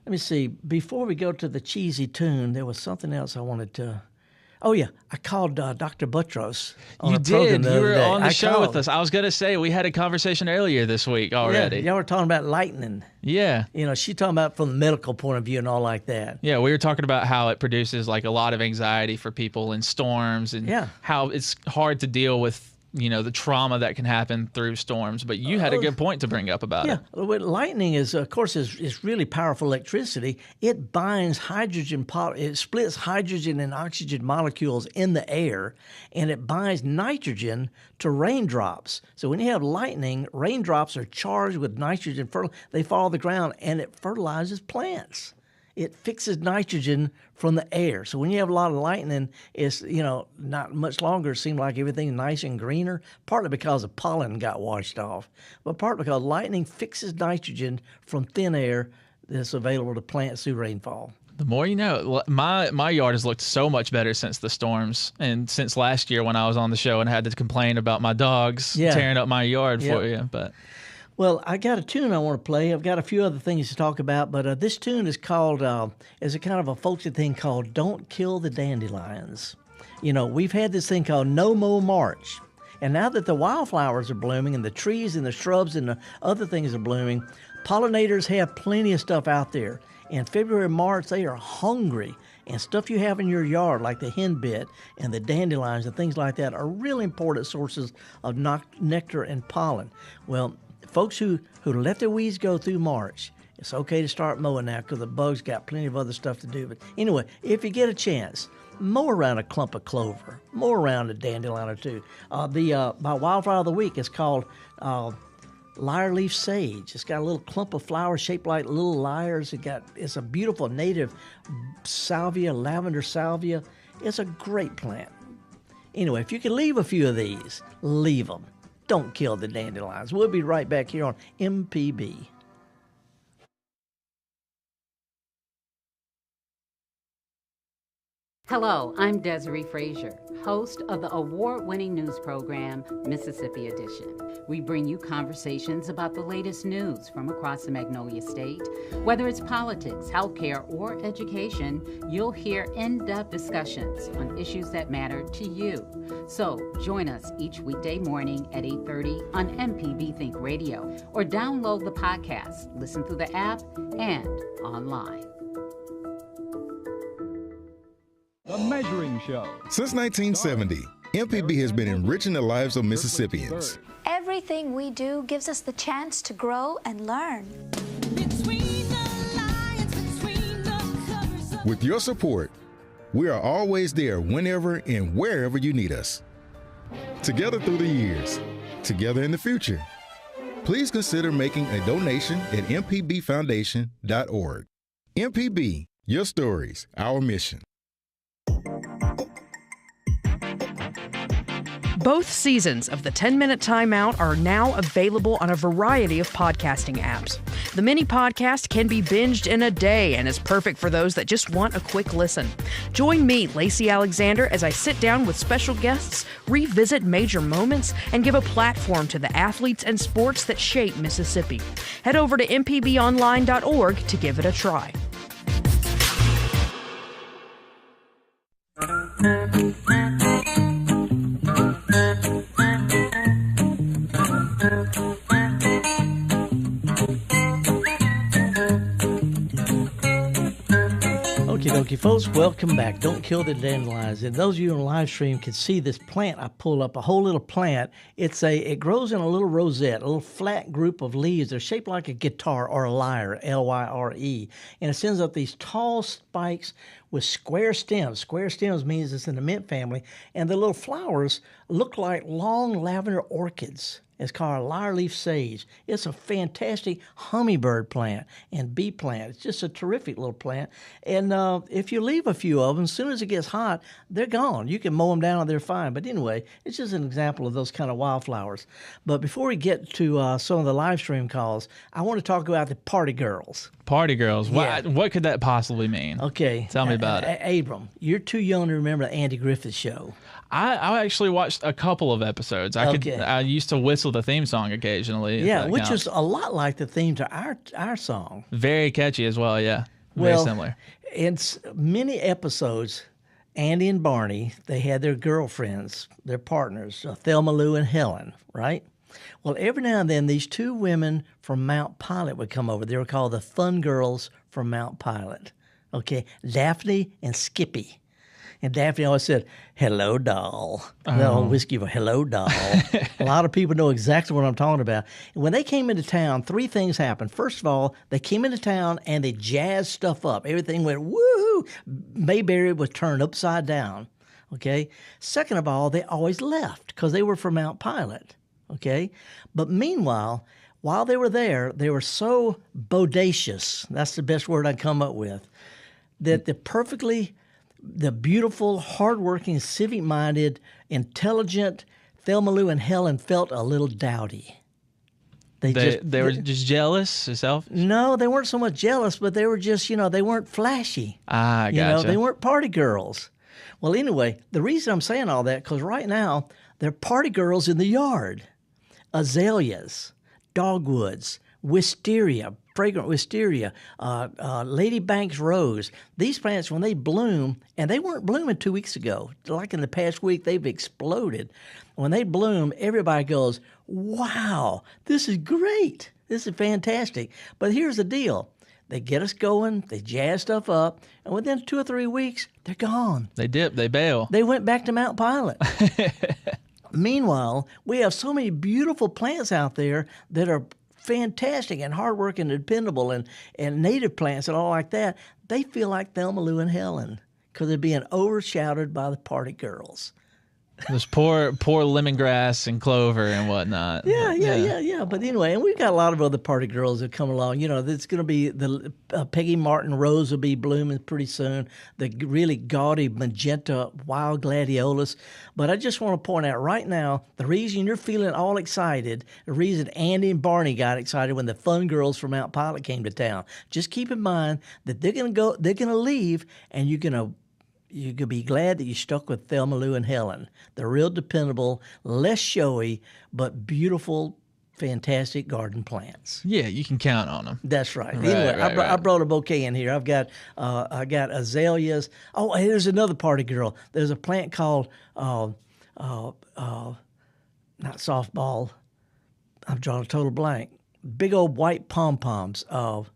Speaker 2: me see. Before we go to the cheesy tune, there was something else I wanted to... Oh, yeah. I called Dr. Buttrose on
Speaker 3: You
Speaker 2: the program
Speaker 3: did.
Speaker 2: the
Speaker 3: You
Speaker 2: other
Speaker 3: were
Speaker 2: day.
Speaker 3: on the
Speaker 2: I
Speaker 3: show
Speaker 2: called.
Speaker 3: with us. I was going to say, we had a conversation earlier this week already.
Speaker 2: Yeah, y'all were talking about lightning.
Speaker 3: Yeah.
Speaker 2: She talking about from the medical point of view and all like that.
Speaker 3: Yeah, we were talking about how it produces like a lot of anxiety for people in storms and how it's hard to deal with, the trauma that can happen through storms. But you had a good point to bring up about it.
Speaker 2: Yeah, lightning is, of course, is really powerful electricity. It binds hydrogen, it splits hydrogen and oxygen molecules in the air, and it binds nitrogen to raindrops. So when you have lightning, raindrops are charged with nitrogen. They fall to the ground, and it fertilizes plants. It fixes nitrogen from the air. So when you have a lot of lightning, it's, not much longer. It seems like everything's nice and greener, partly because the pollen got washed off, but partly because lightning fixes nitrogen from thin air that's available to plants through rainfall.
Speaker 3: The more you know. My yard has looked so much better since the storms and since last year when I was on the show and had to complain about my dogs tearing up my yard for you. But...
Speaker 2: Well, I got a tune I want to play. I've got a few other things to talk about, but this tune is called, is a kind of a folksy thing called Don't Kill the Dandelions. We've had this thing called No Mow March, and now that the wildflowers are blooming and the trees and the shrubs and the other things are blooming, pollinators have plenty of stuff out there. In February, March, they are hungry, and stuff you have in your yard like the henbit and the dandelions and things like that are really important sources of nectar and pollen. Well, folks who let their weeds go through March, it's okay to start mowing now because the bugs got plenty of other stuff to do. But anyway, if you get a chance, mow around a clump of clover, mow around a dandelion or two. My wildflower of the week is called lyre leaf sage. It's got a little clump of flowers shaped like little lyres. It's a beautiful native salvia, lavender salvia. It's a great plant. Anyway, if you can leave a few of these, leave them. Don't kill the dandelions. We'll be right back here on MPB.
Speaker 14: Hello, I'm Desiree Frazier, host of the award-winning news program, Mississippi Edition. We bring you conversations about the latest news from across the Magnolia State. Whether it's politics, healthcare, or education, you'll hear in-depth discussions on issues that matter to you. So join us each weekday morning at 8:30 on MPB Think Radio, or download the podcast, listen through the app, and online.
Speaker 15: The Measuring Show. Since 1970, MPB has been enriching the lives of Mississippians.
Speaker 16: Everything we do gives us the chance to grow and learn.
Speaker 15: With your support, we are always there whenever and wherever you need us. Together through the years, together in the future. Please consider making a donation at mpbfoundation.org. MPB, your stories, our mission.
Speaker 17: Both seasons of the 10-Minute Timeout are now available on a variety of podcasting apps. The mini podcast can be binged in a day and is perfect for those that just want a quick listen. Join me, Lacey Alexander, as I sit down with special guests, revisit major moments, and give a platform to the athletes and sports that shape Mississippi. Head over to mpbonline.org to give it a try.
Speaker 2: Okie dokie, folks, welcome back. Don't kill the dandelions. And those of you on live stream can see this plant. I pulled up a whole little plant. It grows in a little rosette, a little flat group of leaves. They're shaped like a guitar or a lyre, L-Y-R-E. And it sends up these tall spikes with square stems. Square stems means it's in the mint family. And the little flowers look like long lavender orchids. It's called a lyre leaf sage. It's a fantastic hummingbird plant and bee plant. It's just a terrific little plant. And if you leave a few of them, as soon as it gets hot, they're gone. You can mow them down and they're fine. But anyway, it's just an example of those kind of wildflowers. But before we get to some of the live stream calls, I want to talk about the party girls.
Speaker 3: Party girls.
Speaker 2: Yeah.
Speaker 3: What could that possibly mean?
Speaker 2: Okay.
Speaker 3: Tell me about it.
Speaker 2: Abram, you're too young to remember the Andy Griffith Show.
Speaker 3: I actually watched a couple of episodes. I used to whistle the theme song occasionally.
Speaker 2: Yeah, which is a lot like the theme to our song.
Speaker 3: Very catchy as well, yeah. Very similar.
Speaker 2: In many episodes, Andy and Barney, they had their girlfriends, their partners, Thelma Lou and Helen, right? Well, every now and then, these two women from Mount Pilot would come over. They were called the Fun Girls from Mount Pilot, okay? Daphne and Skippy. And Daphne always said, "Hello, doll." No, whiskey for "Hello, doll." A lot of people know exactly what I'm talking about. And when they came into town, three things happened. First of all, they came into town and they jazzed stuff up. Everything went woo-hoo. Mayberry was turned upside down, okay? Second of all, they always left because they were from Mount Pilot, okay? But meanwhile, while they were there, they were so bodacious, that's the best word I can come up with, that the beautiful, hardworking, civic-minded, intelligent Thelma Lou and Helen felt a little dowdy. They
Speaker 3: were just jealous yourself?
Speaker 2: No, they weren't so much jealous, but they were just, they weren't flashy.
Speaker 3: Ah, gotcha.
Speaker 2: They weren't party girls. Well, anyway, the reason I'm saying all that, because right now, they're party girls in the yard. Azaleas, dogwoods, wisteria, fragrant wisteria, Lady Banks rose. These plants, when they bloom, and they weren't blooming 2 weeks ago, like in the past week, they've exploded. When they bloom, everybody goes, "Wow, this is great. This is fantastic." But here's the deal. They get us going, they jazz stuff up, and within 2 or 3 weeks, they're gone.
Speaker 3: They dip, they bail.
Speaker 2: They went back to Mount Pilot. Meanwhile, we have so many beautiful plants out there that are fantastic and hardworking and dependable and native plants and all like that. They feel like Thelma Lou and Helen because they're being overshadowed by the party girls.
Speaker 3: There's poor lemongrass and clover and whatnot.
Speaker 2: Yeah. But anyway, and we've got a lot of other party girls that come along. It's going to be the Peggy Martin rose will be blooming pretty soon. The really gaudy magenta wild gladiolus. But I just want to point out right now, the reason you're feeling all excited, the reason Andy and Barney got excited when the Fun Girls from Mount Pilot came to town. Just keep in mind that they're going to leave, and you could be glad that you stuck with Thelma Lou and Helen. They're real dependable, less showy, but beautiful, fantastic garden plants.
Speaker 3: Yeah, you can count on them.
Speaker 2: That's right. Anyway, I brought a bouquet in here. I got azaleas. Oh, hey, there's another party girl. There's a plant called not softball. I'm drawing a total blank. Big old white pom-poms of.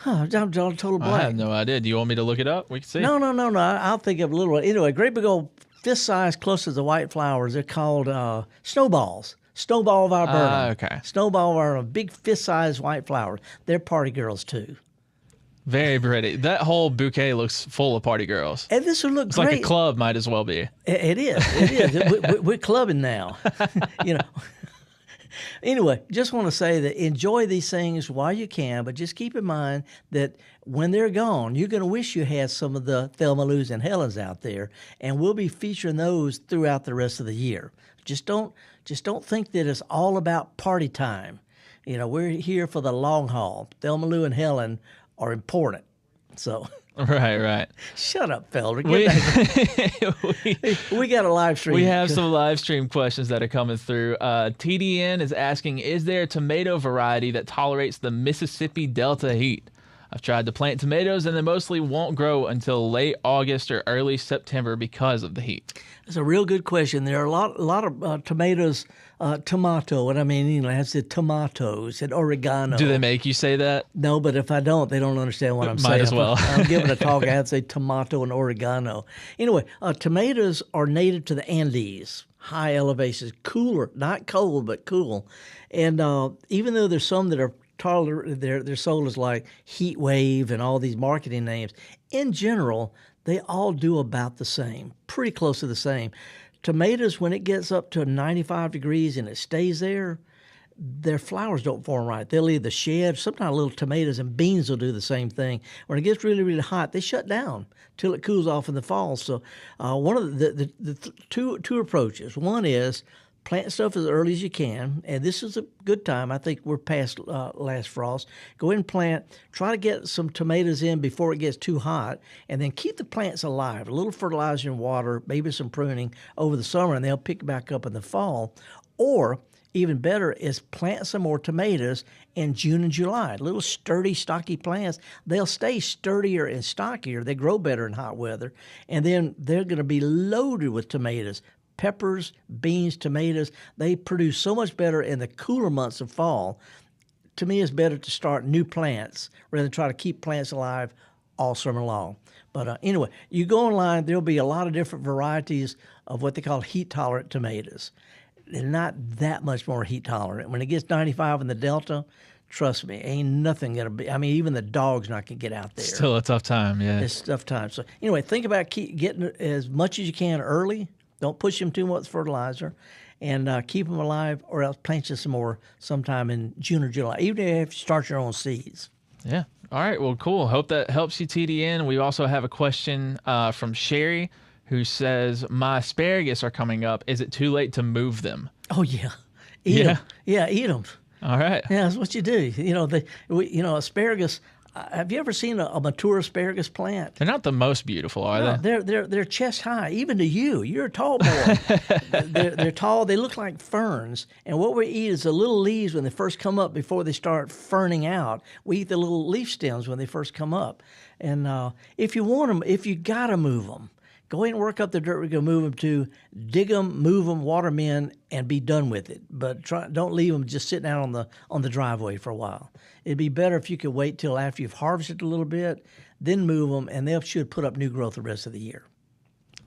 Speaker 2: I'm drawing a total blank.
Speaker 3: I have no idea. Do you want me to look it up? We can see.
Speaker 2: No. I'll think of a little one. Anyway, great big old fist size clusters of the white flowers. They're called snowballs. Snowball viburnum.
Speaker 3: Okay.
Speaker 2: Snowball viburnum. Big fist size white flowers. They're party girls too.
Speaker 3: Very pretty. That whole bouquet looks full of party girls.
Speaker 2: And this would look
Speaker 3: it's
Speaker 2: great.
Speaker 3: Like a club might as well be.
Speaker 2: It is. We're clubbing now. Anyway, just want to say that enjoy these things while you can, but just keep in mind that when they're gone, you're going to wish you had some of the Thelma Lou's and Helens out there, and we'll be featuring those throughout the rest of the year. Just don't think that it's all about party time. We're here for the long haul. Thelma Lou and Helen are important. So
Speaker 3: Right.
Speaker 2: Shut up, Felder. We got a live stream.
Speaker 3: We have some live stream questions that are coming through. TDN is asking, is there a tomato variety that tolerates the Mississippi Delta heat? I've tried to plant tomatoes, and they mostly won't grow until late August or early September because of the heat.
Speaker 2: That's a real good question. There are a lot of tomatoes, tomato, and I mean, you know, I said tomatoes and oregano.
Speaker 3: Do they make you say that?
Speaker 2: No, but if I don't, they don't understand what I'm saying.
Speaker 3: Might as well.
Speaker 2: I'm giving a talk, I had to say tomato and oregano. Anyway, tomatoes are native to the Andes, high elevations, cooler, not cold, but cool. And even though there's some that are they're sold as like heat wave and all these marketing names, in general, they all do about the same, pretty close to the same. Tomatoes, when it gets up to 95 degrees and it stays there, their flowers don't form right. They'll either shed, sometimes little tomatoes and beans will do the same thing. When it gets really, really hot, they shut down till it cools off in the fall. So one of the two approaches. One is plant stuff as early as you can, and this is a good time. I think we're past last frost. Go ahead and plant. Try to get some tomatoes in before it gets too hot, and then keep the plants alive. A little fertilizer and water, maybe some pruning over the summer, and they'll pick back up in the fall. Or even better is plant some more tomatoes in June and July. Little sturdy, stocky plants. They'll stay sturdier and stockier. They grow better in hot weather, and then they're going to be loaded with tomatoes. Peppers, beans, tomatoes, they produce so much better in the cooler months of fall. To me, it's better to start new plants rather than try to keep plants alive all summer long. But anyway, you go online, there'll be a lot of different varieties of what they call heat-tolerant tomatoes. They're not that much more heat-tolerant. When it gets 95 in the Delta, trust me, ain't nothing going to be. I mean, even the dog's not going to get out there.
Speaker 3: Still a tough time, yeah.
Speaker 2: It's a tough time. So anyway, think about getting as much as you can early. Don't push them too much fertilizer, and keep them alive, or else plant you some more sometime in June or July, even if you start your own seeds.
Speaker 3: Yeah. All right. Well, cool. Hope that helps you, TDN. We also have a question from Sherry, who says, my asparagus are coming up. Is it too late to move them?
Speaker 2: Oh, yeah. Eat them. Yeah, eat them.
Speaker 3: All right.
Speaker 2: Yeah, that's what you do. You know, asparagus. Have you ever seen a mature asparagus plant?
Speaker 3: They're not the most beautiful, are
Speaker 2: they? They're chest high, even to you. You're a tall boy. they're tall. They look like ferns. And what we eat is the little leaves when they first come up before they start ferning out. We eat the little leaf stems when they first come up. And if you want them, if you got to move them, go ahead and work up the dirt we're going to move them to. Dig them, move them, water them in, and be done with it. But don't leave them just sitting out on the driveway for a while. It'd be better if you could wait till after you've harvested a little bit, then move them, and they should put up new growth the rest of the year.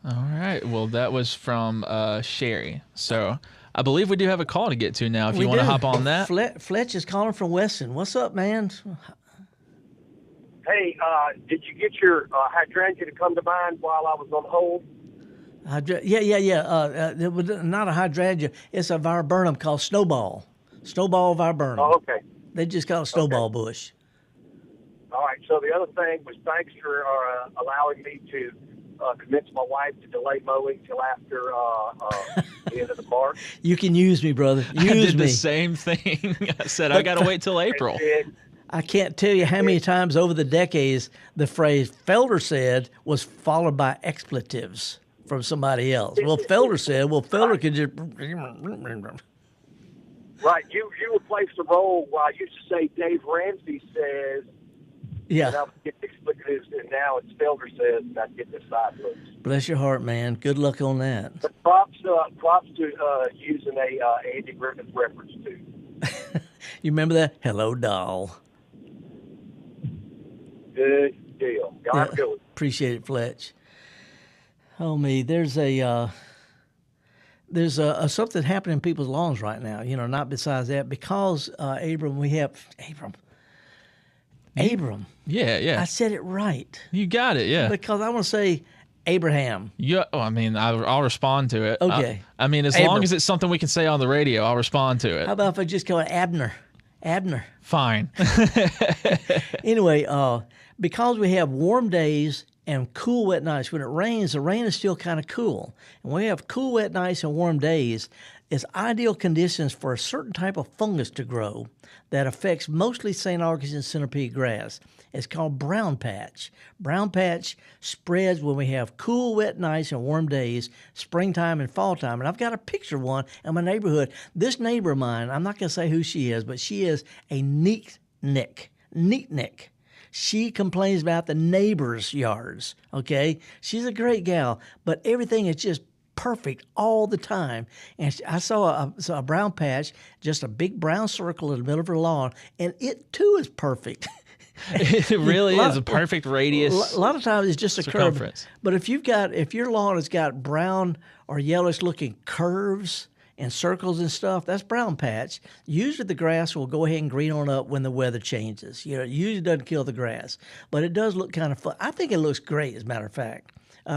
Speaker 3: All right. Well, that was from Sherry. So I believe we do have a call to get to now if you want to hop on that.
Speaker 2: Fletch is calling from Weston. What's up, man?
Speaker 18: Hey, did you get your hydrangea to come to mind while I was on hold?
Speaker 2: Yeah. It was not a hydrangea. It's a viburnum called snowball. Snowball viburnum.
Speaker 18: Oh, okay.
Speaker 2: They just call it snowball bush.
Speaker 18: All right. So the other thing was thanks for allowing me to convince my wife to delay mowing till after the end of the March.
Speaker 2: You can use me, brother. Use me.
Speaker 3: I did the same thing. I said, I got to wait till April.
Speaker 2: I can't tell you how many times over the decades the phrase Felder said was followed by expletives from somebody else. Well, Felder said, Felder could just...
Speaker 18: Right. You replaced the role while I used to say Dave Ramsey says,
Speaker 2: yeah.
Speaker 18: And I would get expletives, and now it's Felder says, and I get the side looks.
Speaker 2: Bless your heart, man. Good luck on that.
Speaker 18: But props to using a Andy Griffith reference, too.
Speaker 2: You remember that? Hello, doll.
Speaker 18: Good deal. God do it.
Speaker 2: Appreciate it, Fletch. Oh, me. There's something happening in people's lawns right now. You know, not besides that. Because, Abram.
Speaker 3: Yeah.
Speaker 2: I said it right.
Speaker 3: You got it, yeah.
Speaker 2: Because I want to say Abraham.
Speaker 3: Yeah, well, I mean, I'll respond to it.
Speaker 2: Okay.
Speaker 3: I mean, as long as it's something we can say on the radio, I'll respond to it.
Speaker 2: How about if I just call it Abner?
Speaker 3: Fine.
Speaker 2: Anyway, because we have warm days and cool, wet nights, when it rains, the rain is still kind of cool. And when we have cool, wet nights and warm days, it's ideal conditions for a certain type of fungus to grow that affects mostly St. Augustine and centipede grass. It's called brown patch. Brown patch spreads when we have cool, wet nights and warm days, springtime and fall time. And I've got a picture of one in my neighborhood. This neighbor of mine, I'm not going to say who she is, but she is a neat nick. she complains about the neighbors' yards, okay? She's a great gal, but everything is just perfect all the time. And I saw a brown patch, just a big brown circle in the middle of her lawn, and it too is perfect.
Speaker 3: It really is a perfect radius.
Speaker 2: A lot of times it's just a curve. But if your lawn has got brown or yellowish looking curves and circles and stuff, that's brown patch. Usually the grass will go ahead and green on up when the weather changes. You know, it usually doesn't kill the grass, but it does look kind of fun. I think it looks great, as a matter of fact.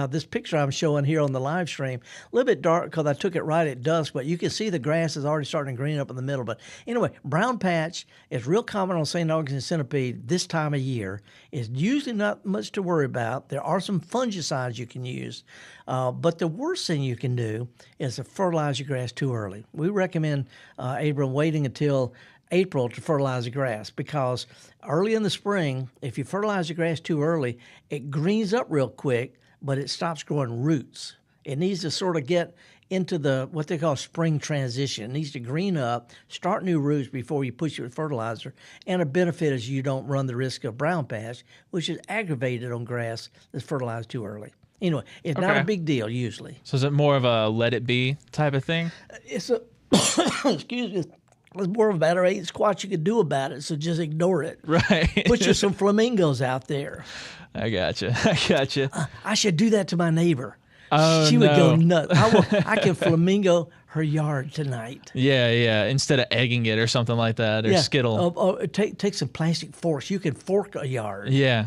Speaker 2: This picture I'm showing here on the live stream, a little bit dark because I took it right at dusk, but you can see the grass is already starting to green up in the middle. But anyway, brown patch is real common on St. Augustine centipede this time of year. It's usually not much to worry about. There are some fungicides you can use, but the worst thing you can do is to fertilize your grass too early. We recommend, Abram, waiting until April to fertilize the grass, because early in the spring, if you fertilize the grass too early, it greens up real quick, but it stops growing roots. It needs to sort of get into what they call spring transition. It needs to green up, start new roots before you push it with fertilizer. And a benefit is you don't run the risk of brown patch, which is aggravated on grass that's fertilized too early. Anyway, it's not a big deal usually.
Speaker 3: So is it more of a let it be type of thing?
Speaker 2: It's a excuse me. It's more about there ain't squat you could do about it, so just ignore it.
Speaker 3: Right.
Speaker 2: Put you some flamingos out there.
Speaker 3: I gotcha.
Speaker 2: I should do that to my neighbor.
Speaker 3: Oh,
Speaker 2: she would go nuts. I can flamingo her yard tonight.
Speaker 3: Yeah. Instead of egging it or something like that, or skittle.
Speaker 2: Take some plastic forks. You can fork a yard.
Speaker 3: Yeah.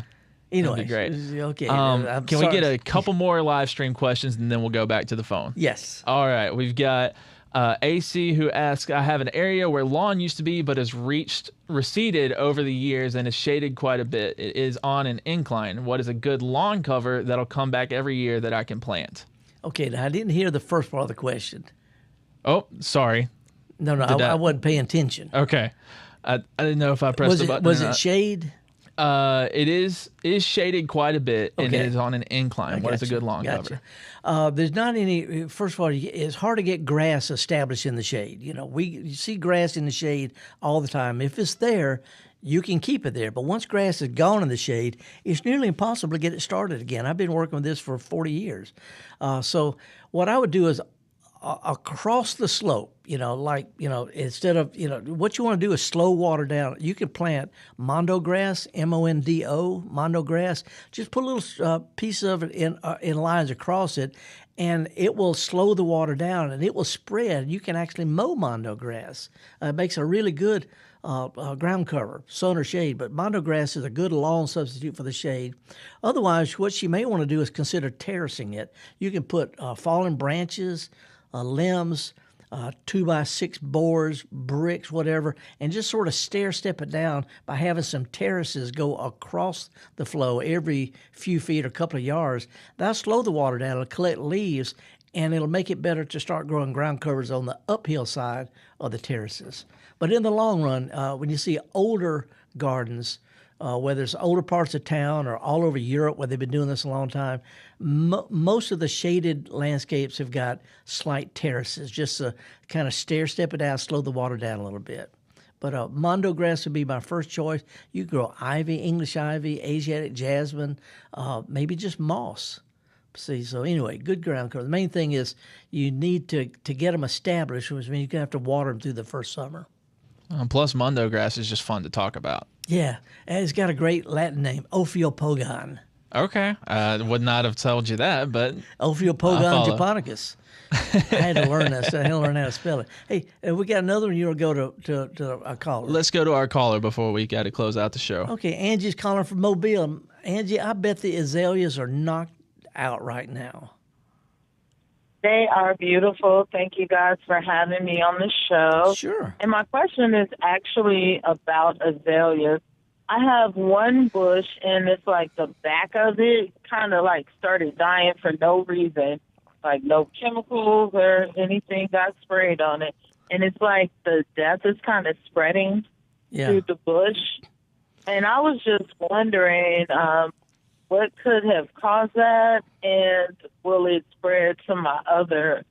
Speaker 2: Anyway,
Speaker 3: that'd be great.
Speaker 2: Okay.
Speaker 3: Can we get a couple more live stream questions and then we'll go back to the phone?
Speaker 2: Yes.
Speaker 3: All right. We've got AC who asks, I have an area where lawn used to be but has receded over the years and is shaded quite a bit. It is on an incline. What is a good lawn cover that'll come back every year that I can plant?
Speaker 2: Okay, now I didn't hear the first part of the question.
Speaker 3: Oh, sorry.
Speaker 2: No, I wasn't paying attention.
Speaker 3: Okay. I didn't know if I pressed the button.
Speaker 2: Was it shade?
Speaker 3: It is shaded quite a bit, and it is on an incline. What is a good lawn cover?
Speaker 2: There's not any. First of all, it's hard to get grass established in the shade. You know, you see grass in the shade all the time. If it's there, you can keep it there. But once grass is gone in the shade, it's nearly impossible to get it started again. I've been working with this for 40 years. So what I would do is across the slope, instead of, what you want to do is slow water down. You can plant mondo grass, M-O-N-D-O, mondo grass. Just put a little piece of it in lines across it, and it will slow the water down, and it will spread. You can actually mow mondo grass. It makes a really good ground cover, sun or shade, but mondo grass is a good long substitute for the shade. Otherwise, what you may want to do is consider terracing it. You can put fallen branches, limbs, 2x6 boards, bricks, whatever, and just sort of step it down by having some terraces go across the flow every few feet or a couple of yards. That'll slow the water down. It'll collect leaves, and it'll make it better to start growing ground covers on the uphill side of the terraces. But in the long run, when you see older gardens, whether it's older parts of town or all over Europe where they've been doing this a long time, most of the shaded landscapes have got slight terraces, just to kind of step it out, slow the water down a little bit. But mondo grass would be my first choice. You grow ivy, English ivy, Asiatic jasmine, maybe just moss. See, so anyway, good ground cover. The main thing is you need to get them established, which means you're going to have to water them through the first summer.
Speaker 3: Plus, mondo grass is just fun to talk about.
Speaker 2: Yeah, and it's got a great Latin name, Ophiopogon.
Speaker 3: Okay, I would not have told you that, but
Speaker 2: Ophiopogon japonicus. I had to learn that, so I had to learn how to spell it. Hey, we got another one. You want to go to our caller?
Speaker 3: Let's go to our caller before we got to close out the show.
Speaker 2: Okay, Angie's calling from Mobile. Angie, I bet the azaleas are knocked out right now.
Speaker 19: They are beautiful. Thank you guys for having me on the show.
Speaker 2: Sure.
Speaker 19: And my question is actually about azaleas. I have one bush, and it's like the back of it kind of like started dying for no reason, like no chemicals or anything got sprayed on it. And it's like the death is kind of spreading through the bush. And I was just wondering, what could have caused that, and will it spread to my other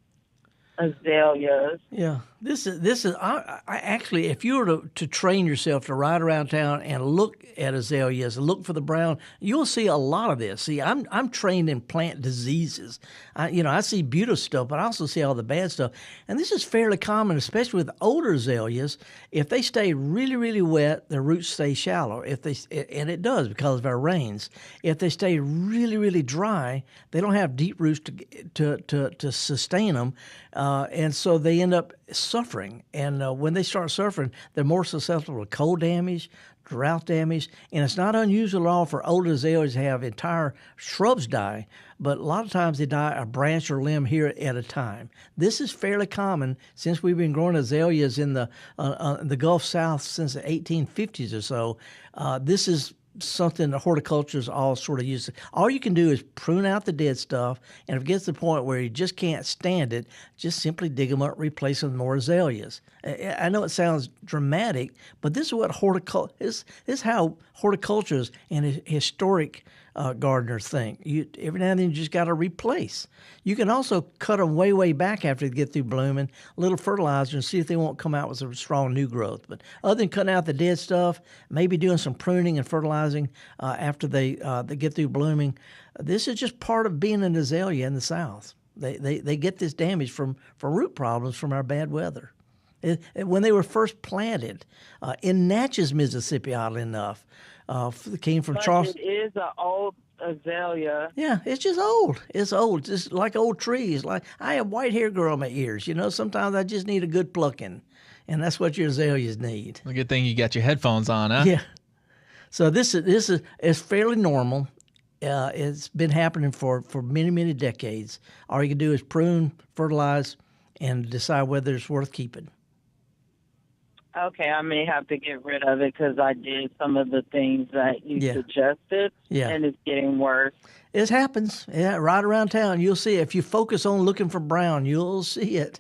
Speaker 19: azaleas.
Speaker 2: Yeah, this is. I actually, if you were to train yourself to ride around town and look at azaleas and look for the brown, you'll see a lot of this. See, I'm trained in plant diseases. I see beautiful stuff, but I also see all the bad stuff. And this is fairly common, especially with older azaleas. If they stay really, really wet, their roots stay shallow. And it does because of our rains. If they stay really, really dry, they don't have deep roots to sustain them. And so they end up suffering. And when they start suffering, they're more susceptible to cold damage, drought damage. And it's not unusual at all for older azaleas to have entire shrubs die, but a lot of times they die a branch or limb here at a time. This is fairly common since we've been growing azaleas in the Gulf South since the 1850s or so. This is something the horticulturists all sort of use. All you can do is prune out the dead stuff, and if it gets to the point where you just can't stand it, just simply dig them up, replace them with more azaleas. I know it sounds dramatic, but this is what this is how horticulturists and historic gardeners think. Every now and then you just got to replace. You can also cut them way, way back after they get through blooming, a little fertilizer, and see if they won't come out with some strong new growth. But other than cutting out the dead stuff, maybe doing some pruning and fertilizing after they get through blooming, this is just part of being an azalea in the South. They get this damage from root problems from our bad weather. When they were first planted in Natchez, Mississippi, oddly enough, came from Charleston.
Speaker 19: It is an old azalea.
Speaker 2: Yeah, it's just old. It's old, just like old trees. Like I have white hair growing my ears. Sometimes I just need a good plucking, and that's what your azaleas need.
Speaker 3: A good thing you got your headphones on, huh?
Speaker 2: Yeah. So this is fairly normal. It's been happening for many, many decades. All you can do is prune, fertilize, and decide whether it's worth keeping.
Speaker 19: Okay, I may have to get rid of it because I did some of the things that you suggested, and it's getting worse.
Speaker 2: It happens. Yeah, right around town, you'll see it. If you focus on looking for brown, you'll see it.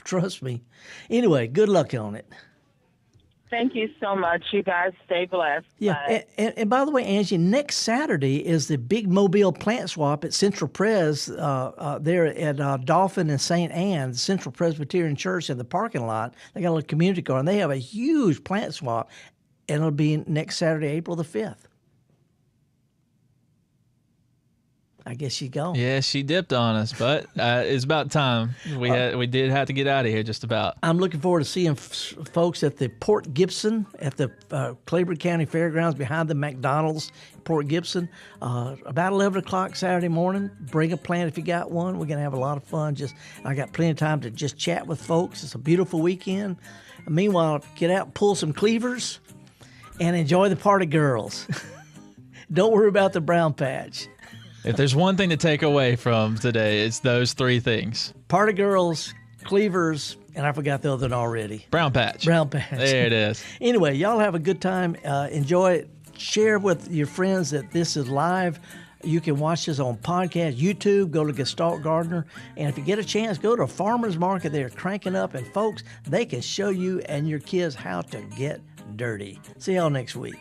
Speaker 2: Trust me. Anyway, good luck on it.
Speaker 19: Thank you so much. You guys stay blessed.
Speaker 2: Yeah, and by the way, Angie, next Saturday is the big Mobile plant swap at Central Pres there at Dolphin and St. Anne's, Central Presbyterian Church in the parking lot. They got a little community garden. They have a huge plant swap, and it'll be next Saturday, April the 5th. I guess you go.
Speaker 3: Yeah, she dipped on us, but it's about time. We did have to get out of here just about.
Speaker 2: I'm looking forward to seeing folks at the Port Gibson at the Claiborne County Fairgrounds behind the McDonald's, Port Gibson, about 11 o'clock Saturday morning. Bring a plant if you got one. We're going to have a lot of fun. I got plenty of time to just chat with folks. It's a beautiful weekend. Meanwhile, get out, pull some cleavers, and enjoy the party girls. Don't worry about the brown patch.
Speaker 3: If there's one thing to take away from today, it's those three things.
Speaker 2: Party girls, cleavers, and I forgot the other one already.
Speaker 3: Brown patch.
Speaker 2: Brown patch.
Speaker 3: There it is.
Speaker 2: Anyway, y'all have a good time. Enjoy it. Share with your friends that this is live. You can watch this on podcast, YouTube, go to Gestalt Gardener. And if you get a chance, go to a farmer's market. They're cranking up. And folks, they can show you and your kids how to get dirty. See y'all next week.